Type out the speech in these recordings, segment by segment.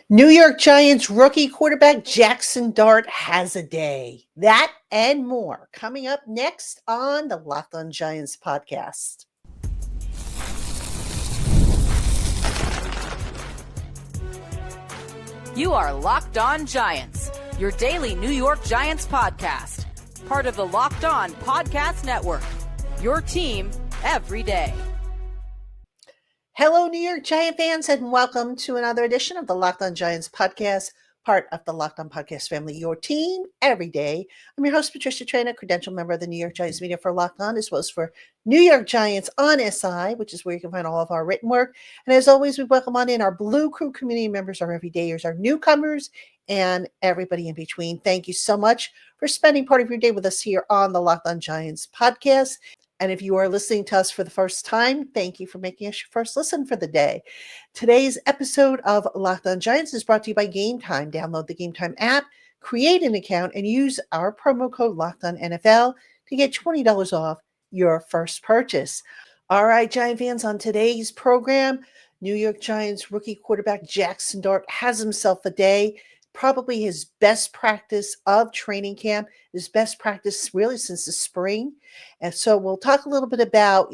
New York Giants rookie quarterback Jaxson Dart has a day. That and more coming up next on the Locked On Giants podcast. You are Locked On Giants, your daily New York Giants podcast. Part of the Locked On Podcast Network, your team every day. Hello, New York Giant fans, and welcome to another edition of the Locked On Giants podcast, part of the Locked On Podcast family, your team every day. I'm your host, Patricia Traina, credentialed member of the New York Giants media for Locked On, as well as for New York Giants on SI, which is where you can find all of our written work. And as always, we welcome on in our Blue Crew community members, our everydayers, our newcomers, and everybody in between. Thank you so much for spending part of your day with us here on the Locked On Giants podcast. And if you are listening to us for the first time, thank you for making us your first listen for the day. Today's episode of Locked On Giants is brought to you by Game Time. Download the Game Time app, create an account, and use our promo code Locked On NFL to get $20 off your first purchase. All right, Giant fans, on today's program, New York Giants rookie quarterback Jaxson Dart has himself a day. Probably his best practice of training camp, his best practice really since the spring. And so we'll talk a little bit about,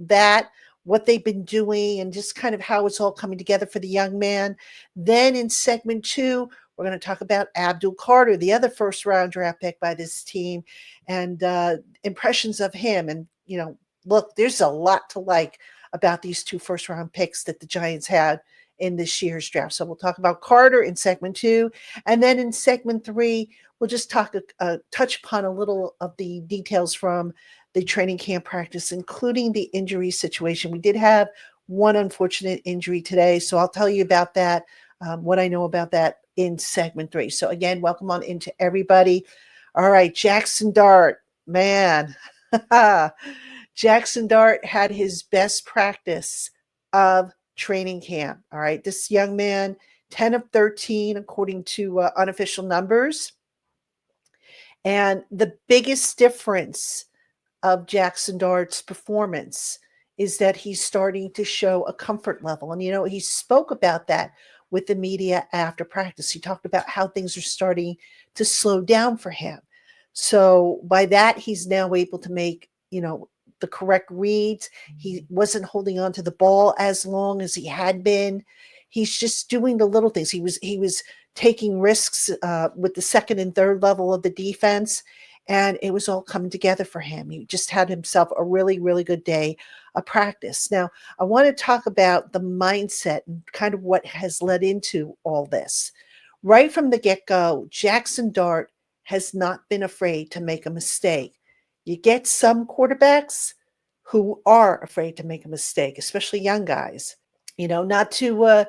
that, what they've been doing, and just kind of how it's all coming together for the young man. Then in segment 2, we're going to talk about Abdul Carter, the other first-round draft pick by this team, and impressions of him. And, look, there's a lot to like about these two first-round picks that the Giants had in this year's draft. So we'll talk about Carter in segment 2. And then in segment 3, we'll just touch upon a little of the details from the training camp practice, including the injury situation. We did have one unfortunate injury today, so I'll tell you about that, what I know about that in segment 3. So again, welcome on into everybody. All right, Jaxson Dart, man. Jaxson Dart had his best practice of training camp. All right, this young man, 10 of 13 according to unofficial numbers. And the biggest difference of Jaxson Dart's performance is that he's starting to show a comfort level. And, he spoke about that with the media after practice. He talked about how things are starting to slow down for him. So by that, he's now able to make, the correct reads. He wasn't holding on to the ball as long as he had been. He's just doing the little things. He was taking risks with the second and third level of the defense, and it was all coming together for him. He just had himself a really, really good day of practice. Now, I want to talk about the mindset and kind of what has led into all this. Right from the get-go, Jaxson Dart has not been afraid to make a mistake. You get some quarterbacks who are afraid to make a mistake, especially young guys. Not to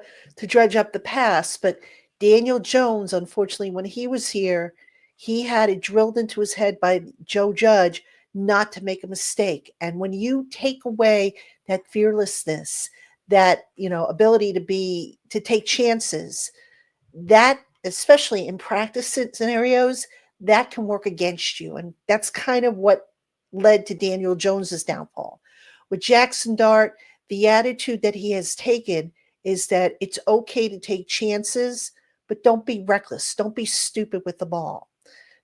dredge up the past, but Daniel Jones, unfortunately, when he was here, he had it drilled into his head by Joe Judge not to make a mistake. And when you take away that fearlessness, that ability to take chances, that especially in practice scenarios, that can work against you. And that's kind of what led to Daniel Jones's downfall. With Jaxson Dart, the attitude that he has taken is that it's okay to take chances, but don't be reckless. Don't be stupid with the ball.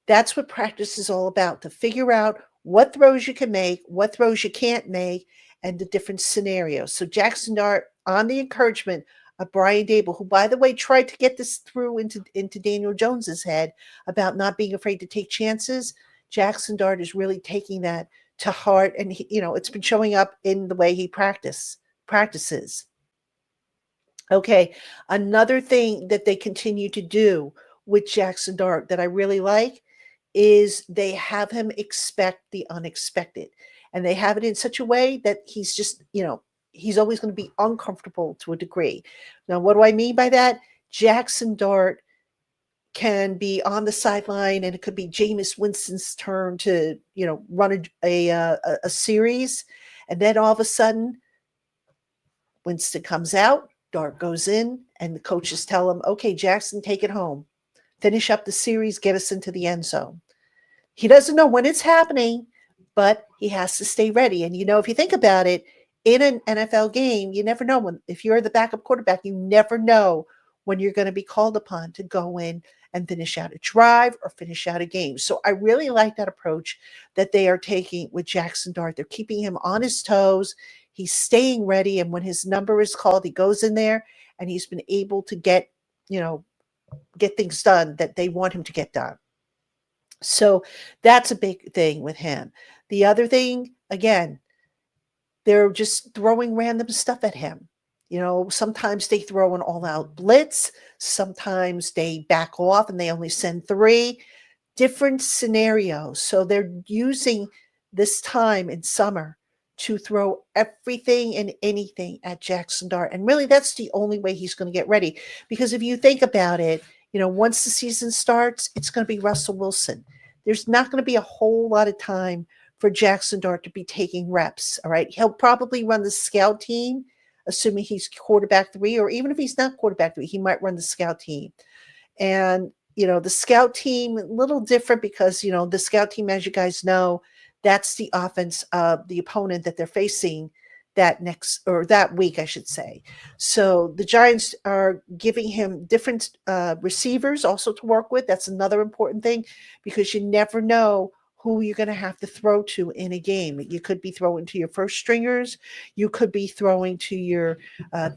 That's what practice is all about, to figure out what throws you can make, what throws you can't make, and the different scenarios. So Jaxson Dart, on the encouragement of Brian Daboll, who, by the way, tried to get this through into Daniel Jones's head about not being afraid to take chances, Jaxson Dart is really taking that to heart, and it's been showing up in the way he practices. Okay, another thing that they continue to do with Jaxson Dart that I really like is they have him expect the unexpected, and they have it in such a way that he's just, he's always going to be uncomfortable to a degree. Now, what do I mean by that? Jaxson Dart can be on the sideline, and it could be Jameis Winston's turn to, run a series. And then all of a sudden, Winston comes out, Dart goes in, and the coaches tell him, okay, Jaxson, take it home. Finish up the series, get us into the end zone. He doesn't know when it's happening, but he has to stay ready. And, if you think about it, in an NFL game, you never know if you're the backup quarterback, you never know when you're going to be called upon to go in and finish out a drive or finish out a game. So I really like that approach that they are taking with Jaxson Dart. They're keeping him on his toes. He's staying ready. And when his number is called, he goes in there and he's been able to you know, get things done that they want him to get done. So that's a big thing with him. The other thing, again, they're just throwing random stuff at him. Sometimes they throw an all out blitz. Sometimes they back off and they only send three different scenarios. So they're using this time in summer to throw everything and anything at Jaxson Dart. And really, that's the only way he's going to get ready. Because if you think about it, once the season starts, it's going to be Russell Wilson. There's not going to be a whole lot of time for Jaxson Dart to be taking reps. All right. He'll probably run the scout team, assuming he's quarterback 3, or even if he's not quarterback 3, he might run the scout team. And, the scout team, a little different because, the scout team, as you guys know, that's the offense of the opponent that they're facing that week, I should say. So the Giants are giving him different receivers also to work with. That's another important thing because you never know who you're going to have to throw to in a game. You could be throwing to your first stringers. You could be throwing to your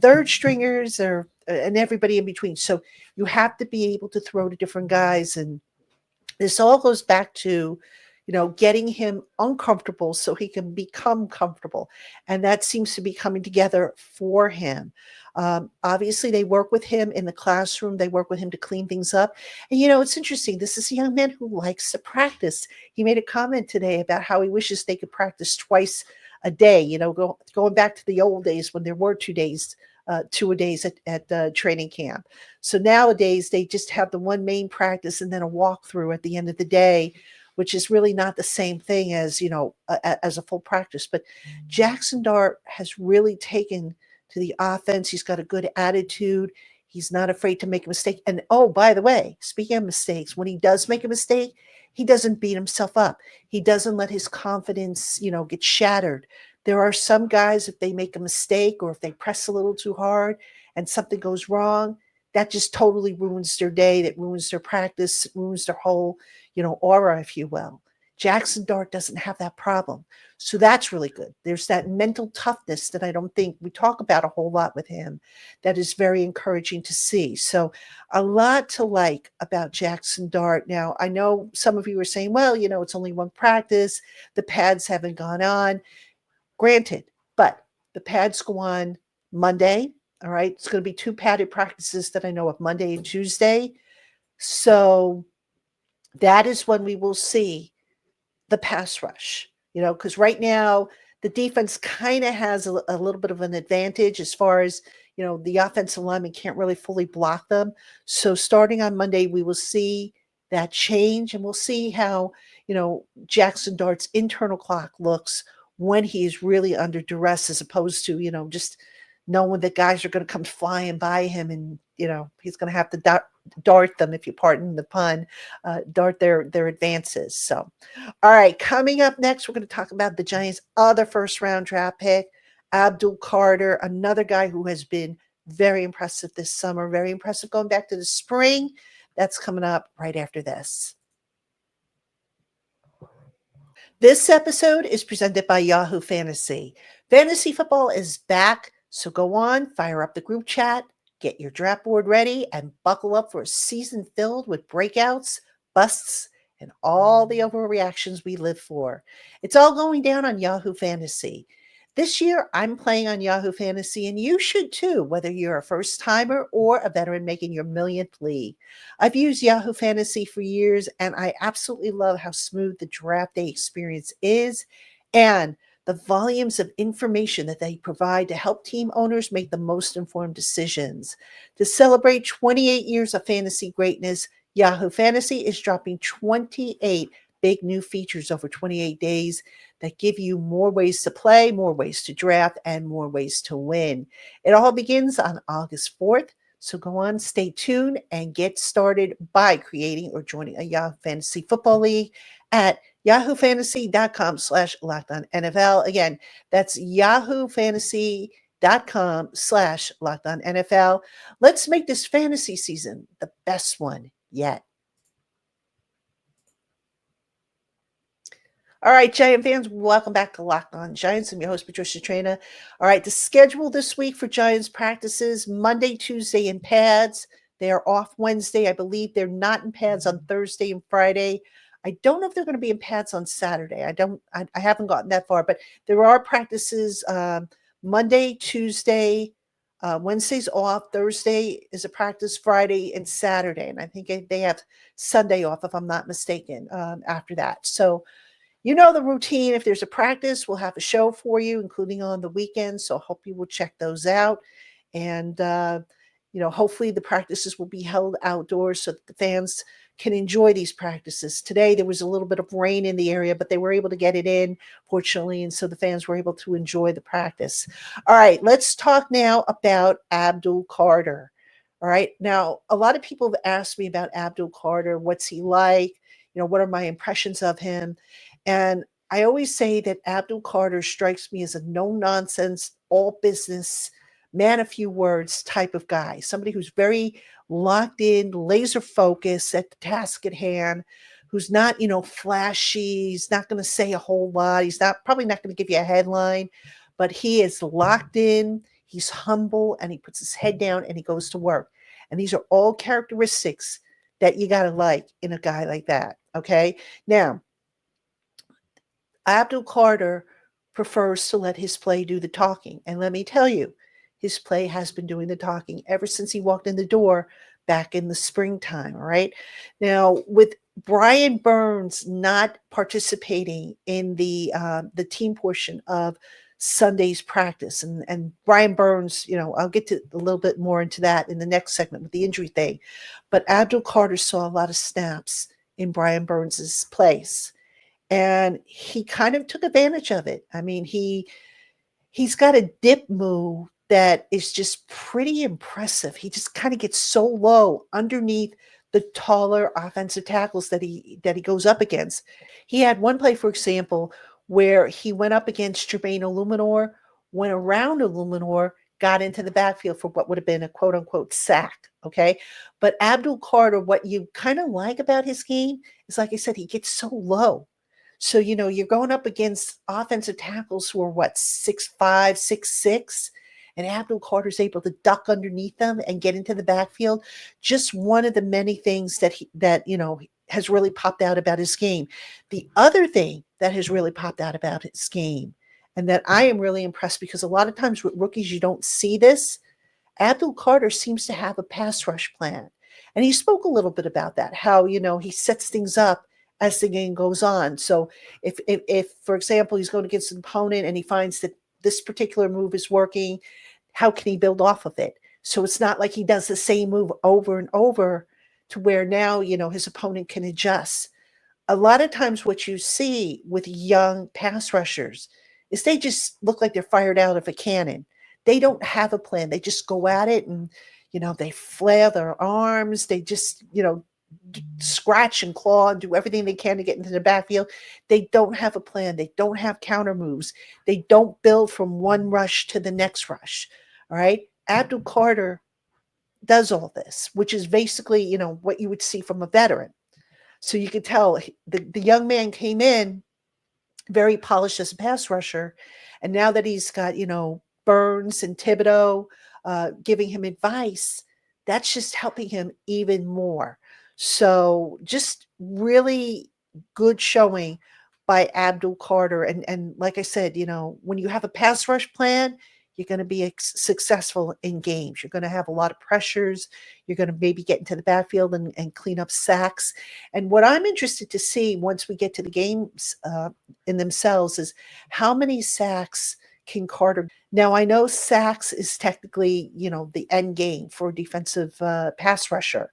third stringers and everybody in between. So you have to be able to throw to different guys. And this all goes back to, getting him uncomfortable so he can become comfortable. And that seems to be coming together for him. Obviously, they work with him in the classroom. They work with him to clean things up. And, it's interesting. This is a young man who likes to practice. He made a comment today about how he wishes they could practice twice a day, going back to the old days when there were 2 days, 2-a-days at training camp. So nowadays, they just have the one main practice and then a walkthrough at the end of the day, which is really not the same thing as, as a full practice. But Jaxson Dart has really taken to the offense. He's got a good attitude. He's not afraid to make a mistake. And oh, by the way, speaking of mistakes, when he does make a mistake, he doesn't beat himself up. He doesn't let his confidence, get shattered. There are some guys, if they make a mistake or if they press a little too hard and something goes wrong, that just totally ruins their day. That ruins their practice, ruins their whole, aura, if you will. Jaxson Dart doesn't have that problem. So that's really good. There's that mental toughness that I don't think we talk about a whole lot with him that is very encouraging to see. So a lot to like about Jaxson Dart. Now, I know some of you are saying, well, it's only one practice. The pads haven't gone on. Granted, but the pads go on Monday. All right. It's going to be 2 padded practices that I know of, Monday and Tuesday. So that is when we will see the pass rush, because right now the defense kind of has a little bit of an advantage as far as, the offensive lineman can't really fully block them. So starting on Monday, we will see that change and we'll see how, Jaxson Dart's internal clock looks when he's really under duress as opposed to, just knowing that guys are going to come flying by him and, he's going to have to dart them, if you pardon the pun, dart their advances. So, all right, coming up next, we're going to talk about the Giants' other first-round draft pick, Abdul Carter, another guy who has been very impressive this summer, very impressive going back to the spring. That's coming up right after this. This episode is presented by Yahoo Fantasy. Fantasy football is back, so go on, fire up the group chat, get your draft board ready, and buckle up for a season filled with breakouts, busts, and all the overreactions we live for. It's all going down on Yahoo Fantasy. This year, I'm playing on Yahoo Fantasy, and you should too, whether you're a first-timer or a veteran making your millionth league. I've used Yahoo Fantasy for years, and I absolutely love how smooth the draft day experience is and the volumes of information that they provide to help team owners make the most informed decisions. To celebrate 28 years of fantasy greatness, Yahoo Fantasy is dropping 28 big new features over 28 days that give you more ways to play, more ways to draft, and more ways to win. It all begins on August 4th. So go on, stay tuned, and get started by creating or joining a Yahoo Fantasy Football League at yahoofantasy.com/LockedOnNFL. Again, that's Yahoo Fantasy youtube.com/LockedOnNFL. Let's make this fantasy season the best one yet. All right, Giant fans, welcome back to Locked On Giants. I'm your host, Patricia Traina. All right, the schedule this week for Giants practices: Monday, Tuesday in pads. They are off Wednesday. I believe they're not in pads on Thursday and Friday. I don't know if they're going to be in pads on Saturday. I haven't gotten that far, but there are practices Monday, Tuesday, Wednesday's off. Thursday is a practice, Friday and Saturday. And I think they have Sunday off, if I'm not mistaken, after that. So, you know the routine. If there's a practice, we'll have a show for you, including on the weekends. So I hope you will check those out. And, hopefully the practices will be held outdoors so that the fans can enjoy these practices. Today, there was a little bit of rain in the area, but they were able to get it in, fortunately. And so the fans were able to enjoy the practice. All right, let's talk now about Abdul Carter. All right. Now, a lot of people have asked me about Abdul Carter. What's he like? What are my impressions of him? And I always say that Abdul Carter strikes me as a no-nonsense, all-business, man of few words type of guy, somebody who's very locked in, laser focused at the task at hand, who's not, flashy. He's not going to say a whole lot. He's probably not going to give you a headline, but he is locked in. He's humble, and he puts his head down and he goes to work. And these are all characteristics that you got to like in a guy like that. Okay. Now, Abdul Carter prefers to let his play do the talking. And let me tell you, his play has been doing the talking ever since he walked in the door back in the springtime. All right. Now, with Brian Burns not participating in the team portion of Sunday's practice, and Brian Burns, I'll get to a little bit more into that in the next segment with the injury thing. But Abdul Carter saw a lot of snaps in Brian Burns's place. And he kind of took advantage of it. I mean, he's got a dip move that is just pretty impressive. He just kind of gets so low underneath the taller offensive tackles that he goes up against. He had one play, for example, where he went up against Jermaine Illuminor, went around Illuminor, got into the backfield for what would have been a quote unquote sack. Okay. But Abdul Carter, what you kind of like about his game is, like I said, he gets so low. So, you're going up against offensive tackles who are 6'5", 6'6", and Abdul Carter's able to duck underneath them and get into the backfield. Just one of the many things that has really popped out about his game. The other thing that has really popped out about his game, and that I am really impressed, because a lot of times with rookies, you don't see this. Abdul Carter seems to have a pass rush plan. And he spoke a little bit about that, how, he sets things up as the game goes on. So if for example, he's going against an opponent and he finds that this particular move is working, how can he build off of it? So it's not like he does the same move over and over to where now, his opponent can adjust. A lot of times what you see with young pass rushers is they just look like they're fired out of a cannon. They don't have a plan. They just go at it, and, they flare their arms. They just, scratch and claw and do everything they can to get into the backfield. They don't have a plan. They don't have counter moves. They don't build from one rush to the next rush. All right. Abdul Carter does all this, which is basically, what you would see from a veteran. So you could tell the young man came in very polished as a pass rusher. And now that he's got, Burns and Thibodeau giving him advice, that's just helping him even more. So just really good showing by Abdul Carter. And like I said, when you have a pass rush plan, you're going to be successful in games. You're going to have a lot of pressures. You're going to maybe get into the backfield and clean up sacks. And what I'm interested to see once we get to the games in themselves is how many sacks can Carter. Now, I know sacks is technically, the end game for a defensive pass rusher.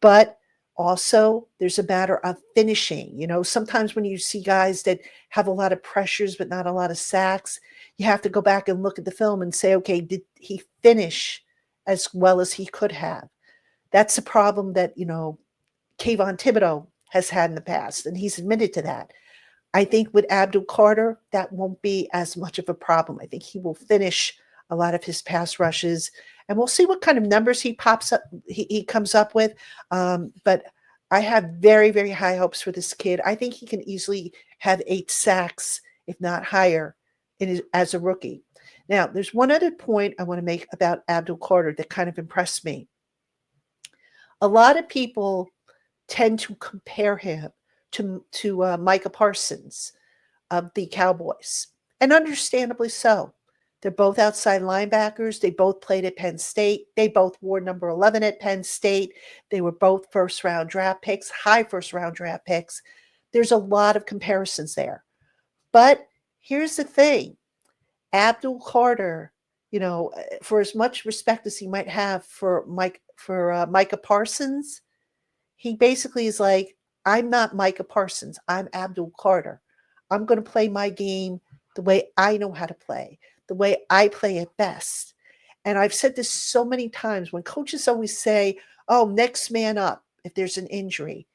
But also there's a matter of finishing. Sometimes when you see guys that have a lot of pressures but not a lot of sacks, you have to go back and look at the film and say, okay, did he finish as well as he could have? That's a problem that, Kayvon Thibodeau has had in the past, and he's admitted to that. I think with Abdul Carter, that won't be as much of a problem. I think he will finish a lot of his pass rushes, and we'll see what kind of numbers he pops up, he comes up with. But I have very, very high hopes for this kid. I think he can easily have 8 sacks, if not higher, as a rookie. Now, there's one other point I want to make about Abdul Carter that kind of impressed me. A lot of people tend to compare him to Micah Parsons of the Cowboys, and understandably so. They're both outside linebackers. They both played at Penn State. They both wore number 11 at Penn State. They were both first round draft picks, high first round draft picks. There's a lot of comparisons there. But here's the thing, Abdul Carter, for as much respect as he might have for Micah Parsons, he basically is like, I'm not Micah Parsons. I'm Abdul Carter. I'm going to play my game the way I know how to play, the way I play it best. And I've said this so many times when coaches always say, oh, next man up if there's an injury.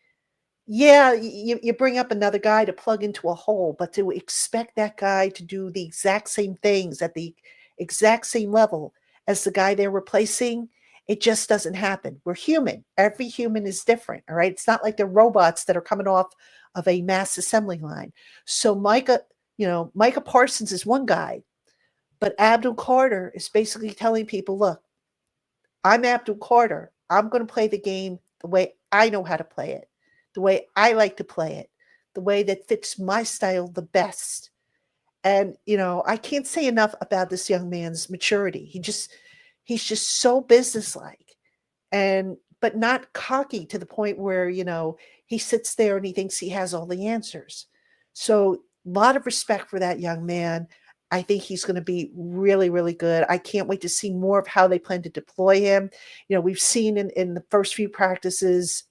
Yeah, you bring up another guy to plug into a hole, but to expect that guy to do the exact same things at the exact same level as the guy they're replacing, it just doesn't happen. We're human. Every human is different, all right? It's not like they're robots that are coming off of a mass assembly line. So Micah Parsons is one guy, but Abdul Carter is basically telling people, look, I'm Abdul Carter. I'm going to play the game the way I know how to play it, the way I like to play it, the way that fits my style the best. And, I can't say enough about this young man's maturity. He's just so businesslike but not cocky to the point where, he sits there and he thinks he has all the answers. So a lot of respect for that young man. I think he's going to be really, really good. I can't wait to see more of how they plan to deploy him. We've seen in the first few practices,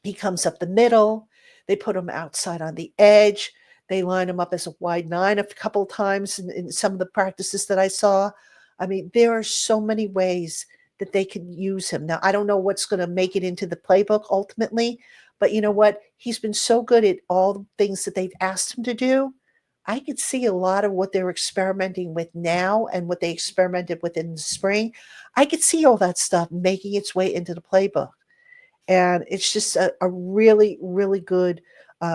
he comes up the middle. They put him outside on the edge. They line him up as a wide 9 a couple of times in some of the practices that I saw. I mean, there are so many ways that they could use him. Now, I don't know what's going to make it into the playbook ultimately, but you know what? He's been so good at all the things that they've asked him to do. I could see a lot of what they're experimenting with now and what they experimented with in the spring. I could see all that stuff making its way into the playbook. And it's just a really, really good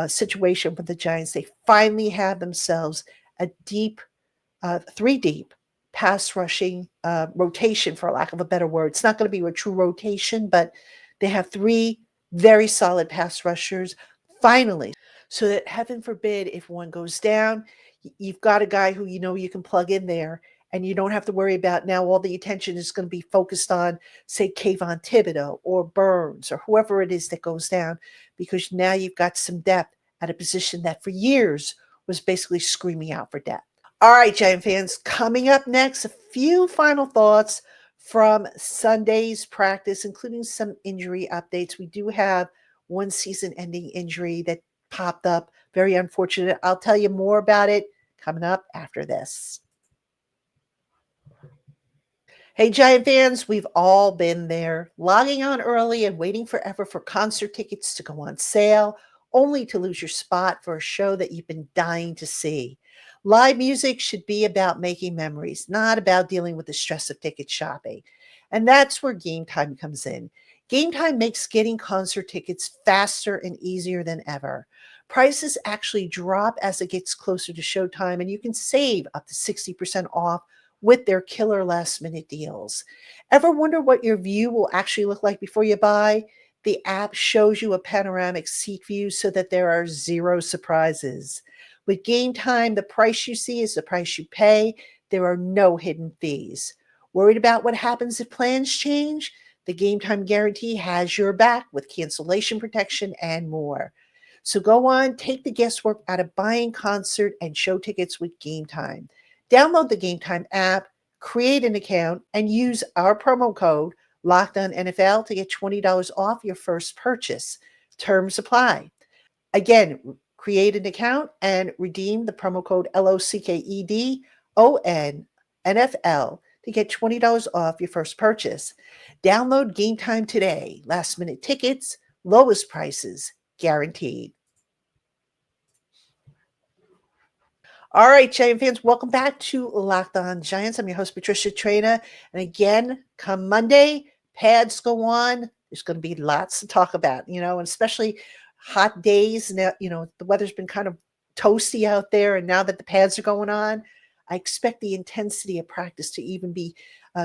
situation for the Giants. They finally have themselves a deep, 3 deep pass rushing rotation, for lack of a better word. It's not going to be a true rotation, but they have 3 very solid pass rushers finally. So that, heaven forbid, if one goes down, you've got a guy who you can plug in there, and you don't have to worry about now all the attention is going to be focused on, say, Kayvon Thibodeau or Burns or whoever it is that goes down, because now you've got some depth at a position that for years was basically screaming out for depth. All right, Giant fans, coming up next, a few final thoughts from Sunday's practice, including some injury updates. We do have one season-ending injury that popped up. Very unfortunate. I'll tell you more about it coming up after this. Hey, Giant fans, we've all been there, logging on early and waiting forever for concert tickets to go on sale, only to lose your spot for a show that you've been dying to see. Live music should be about making memories, not about dealing with the stress of ticket shopping. And that's where Game Time comes in. Game Time makes getting concert tickets faster and easier than ever. Prices actually drop as it gets closer to showtime, and you can save up to 60% off with their killer last minute deals. Ever wonder what your view will actually look like before you buy? The app shows you a panoramic seat view so that there are 0 surprises. With Game Time, the price you see is the price you pay. There are no hidden fees. Worried about what happens if plans change? The Game Time guarantee has your back with cancellation protection and more. So go on, take the guesswork out of buying concert and show tickets with Game Time. Download the Game Time app, create an account, and use our promo code LOCKEDONNFL to get $20 off your first purchase. Terms apply. Again, create an account and redeem the promo code LOCKEDONNFL to get $20 off your first purchase. Download Game Time today. Last minute tickets, lowest prices, guaranteed. All right, Giant fans, welcome back to Locked On Giants. I'm your host, Patricia Traina. And again, come Monday, pads go on. There's going to be lots to talk about, and especially hot days. Now, the weather's been kind of toasty out there. And now that the pads are going on, I expect the intensity of practice to even be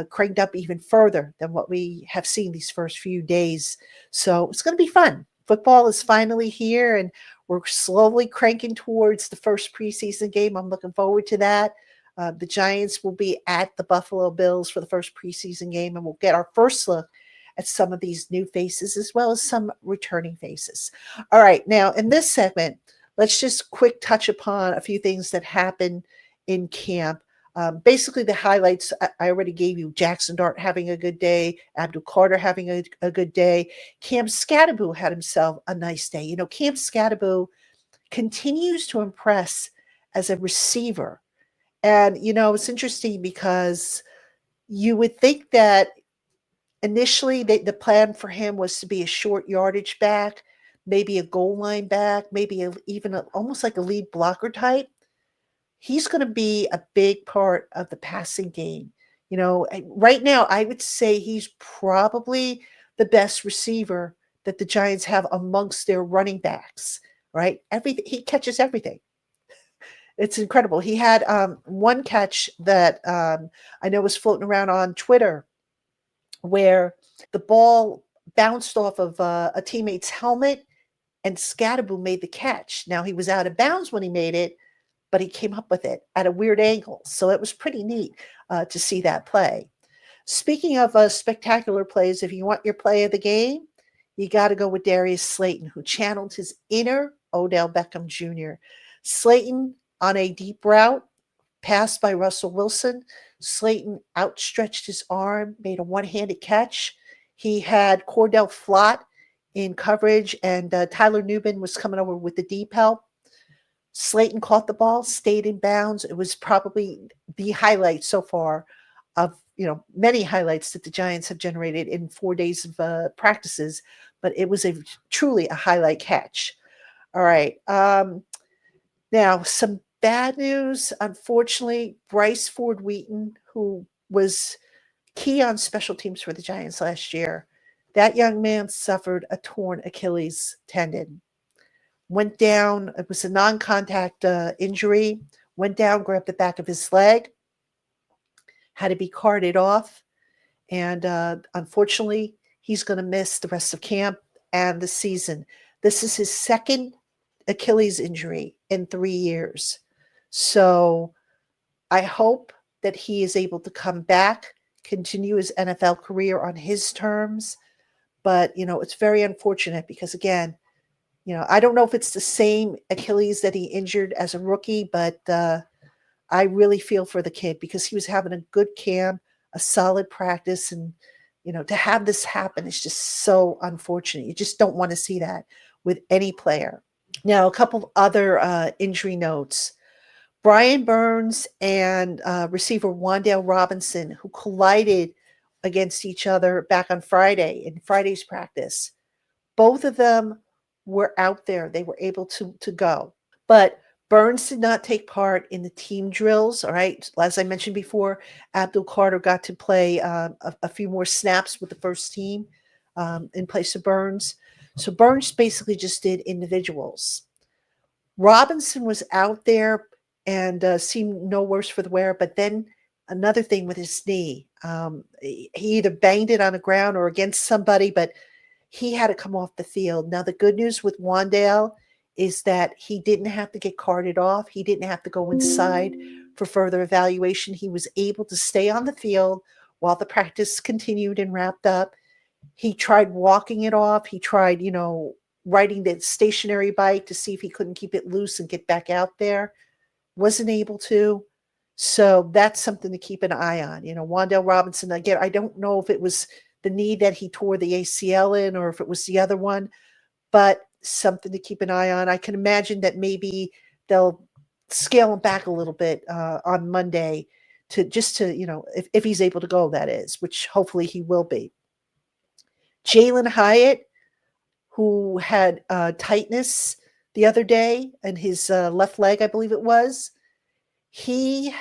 cranked up even further than what we have seen these first few days. So it's going to be fun. Football is finally here, and we're slowly cranking towards the first preseason game. I'm looking forward to that. The Giants will be at the Buffalo Bills for the first preseason game, and we'll get our first look at some of these new faces as well as some returning faces. All right, now in this segment, let's just quick touch upon a few things that happened in camp. Basically, the highlights I already gave you. Jaxson Dart having a good day, Abdul Carter having a good day. Cam Skattebo had himself a nice day. Cam Skattebo continues to impress as a receiver. And, it's interesting because you would think that initially the plan for him was to be a short yardage back, maybe a goal line back, maybe even almost like a lead blocker type. He's going to be a big part of the passing game. Right now, I would say he's probably the best receiver that the Giants have amongst their running backs, right? He catches everything. It's incredible. He had one catch that I know was floating around on Twitter where the ball bounced off of a teammate's helmet and Skattebo made the catch. Now, he was out of bounds when he made it, but he came up with it at a weird angle. So it was pretty neat to see that play. Speaking of spectacular plays, if you want your play of the game, you got to go with Darius Slayton, who channeled his inner Odell Beckham Jr. Slayton on a deep route, passed by Russell Wilson. Slayton outstretched his arm, made a one-handed catch. He had Cordell Flott in coverage, and Tyler Newman was coming over with the deep help. Slayton caught the ball, stayed in bounds. It was probably the highlight so far of many highlights that the Giants have generated in 4 days of practices, but it was truly a highlight catch. All right. Now, some bad news. Unfortunately, Bryce Ford Wheaton, who was key on special teams for the Giants last year, that young man suffered a torn Achilles tendon. Went down. It was a non-contact injury. Went down, grabbed the back of his leg, had to be carted off. And unfortunately, he's going to miss the rest of camp and the season. This is his second Achilles injury in 3 years. So I hope that he is able to come back, continue his NFL career on his terms. But, it's very unfortunate because, again, I don't know if it's the same Achilles that he injured as a rookie, but I really feel for the kid because he was having a good camp, a solid practice, and to have this happen is just so unfortunate. You just don't want to see that with any player. Now, a couple of other injury notes. Brian Burns and receiver Wan'Dale Robinson, who collided against each other back on Friday in Friday's practice, both of them were out there. They were able to go. But Burns did not take part in the team drills, all right? As I mentioned before, Abdul Carter got to play a few more snaps with the first team in place of Burns. So Burns basically just did individuals. Robinson was out there and seemed no worse for the wear, but then another thing with his knee. He either banged it on the ground or against somebody, but he had to come off the field. Now, the good news with Wan'Dale is that he didn't have to get carted off. He didn't have to go inside for further evaluation. He was able to stay on the field while the practice continued and wrapped up. He tried walking it off. He tried, riding the stationary bike to see if he couldn't keep it loose and get back out there. Wasn't able to. So that's something to keep an eye on. Wan'Dale Robinson, again, I don't know if it was the knee that he tore the ACL in or if it was the other one, but something to keep an eye on. I can imagine that maybe they'll scale him back a little bit on Monday to if he's able to go, that is, which hopefully he will be. Jalen Hyatt, who had tightness the other day in his left leg, I believe it was, he,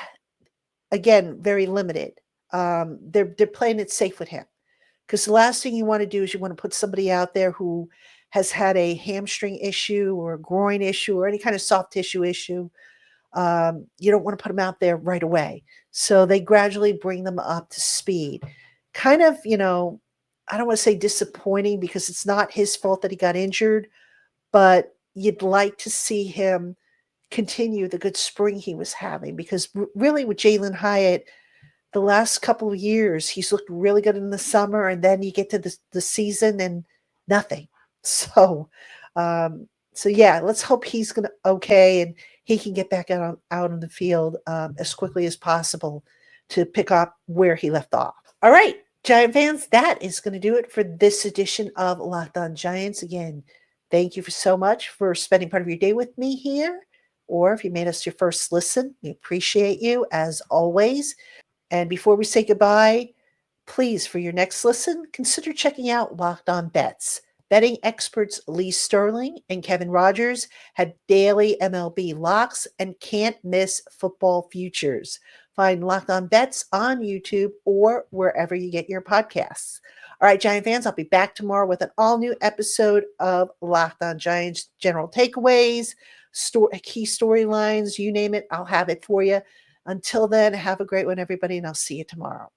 again, very limited. They're playing it safe with him, because the last thing you want to do is you want to put somebody out there who has had a hamstring issue or a groin issue or any kind of soft tissue issue. You don't want to put them out there right away. So they gradually bring them up to speed. Kind of, I don't want to say disappointing, because it's not his fault that he got injured, but you'd like to see him continue the good spring he was having, because really with Jalen Hyatt, the last couple of years, he's looked really good in the summer, and then you get to the season and nothing. So, yeah, let's hope he's gonna okay and he can get back out on the field as quickly as possible to pick up where he left off. All right, Giant fans, that is going to do it for this edition of Locked On Giants. Again, thank you so much for spending part of your day with me here. Or if you made us your first listen, we appreciate you as always. And before we say goodbye, please, for your next listen, consider checking out Locked On Bets. Betting experts Lee Sterling and Kevin Rodgers had daily MLB locks and can't miss football futures. Find Locked On Bets on YouTube or wherever you get your podcasts. All right, Giant fans, I'll be back tomorrow with an all-new episode of Locked On Giants. General takeaways, key storylines, you name it, I'll have it for you. Until then, have a great one, everybody, and I'll see you tomorrow.